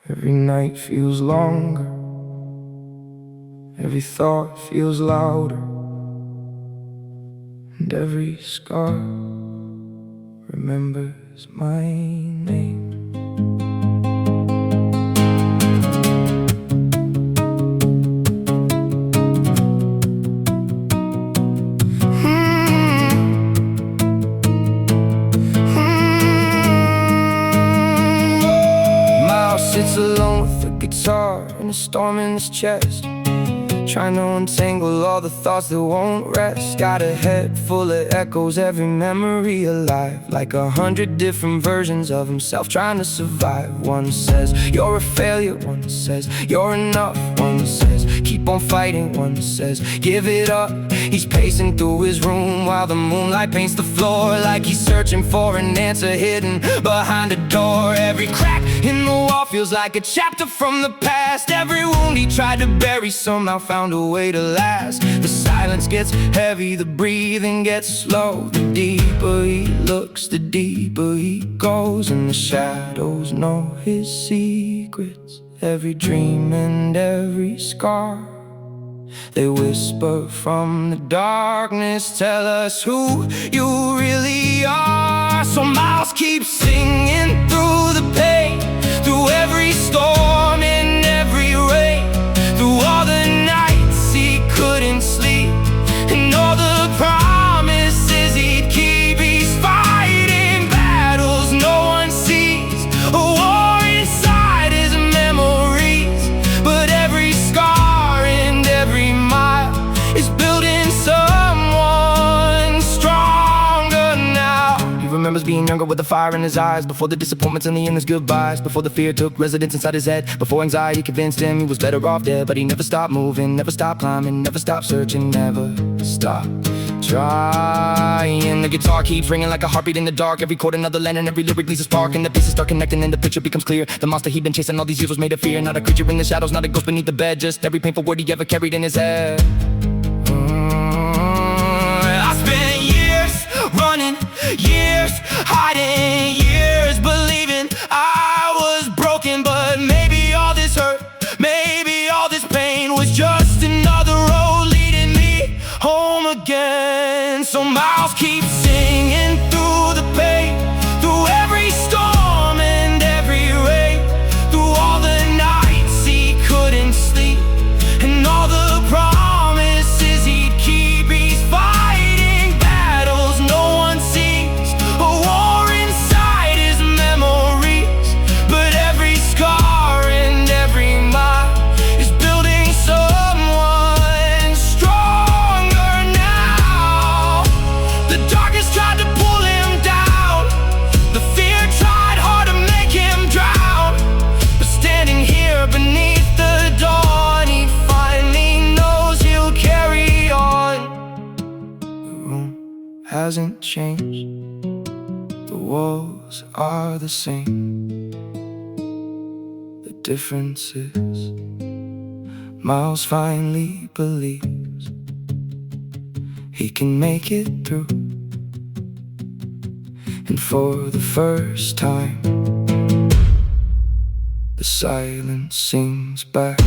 Every night feels longer, every thought feels louder, and every scar remembers my name. Sits alone with a guitar and a storm in his chest, trying to untangle all the thoughts that won't rest. Got a head full of echoes, every memory alive, like 100 different versions of himself trying to survive. One says you're a failure, one says you're enough, one says keep on fighting, one says give it up. He's pacing through his room while the moonlight paints the floor, like he's searching for an answer hidden behind a door. Every crack in the wall feels like a chapter from the past. Every wound he tried to bury somehow found a way to last. The silence gets heavy, the breathing gets slow. The deeper he looks, the deeper he goes, and the shadows know his secrets. Every dream and every scar, they whisper from the darkness, tell us who you really are. So Miles keeps singing through the pain, through every storm and every rain, through all the nights he couldn't sleep, and all the promises he'd keep. He's fighting battles no one sees, a war inside his memories, but every scar and every mile is building someone stronger now. He remembers being younger with the fire in his eyes, before the disappointments and the endless goodbyes, before the fear took residence inside his head, before anxiety convinced him he was better off dead. But he never stopped moving, never stopped climbing, never stopped searching, never stopped trying. The guitar keeps ringing like a heartbeat in the dark, every chord another land and every lyric leaves a spark, and the pieces start connecting and the picture becomes clear. The monster he'd been chasing all these years was made of fear, not a creature in the shadows, not a ghost beneath the bed, just every painful word he ever carried in his head. I spent years running, years hiding, years believing I was broken. But maybe all this hurt, maybe all this pain was just another road leading me home again. So Miles keeps singing through the pain, through every storm and every rain, through all the nights he couldn't sleep, and all the promises he'd keep. He's fighting battles no one sees, a war inside his memories, but every scar and every mile is building someone stronger now. The darkness tried to pull him down, the fear tried hard to make him drown, but standing here beneath the dawn, he finally knows he'll carry on. The room hasn't changed, the walls are the same. The difference is Miles finally believes he can make it through, and for the first time the silence sings back.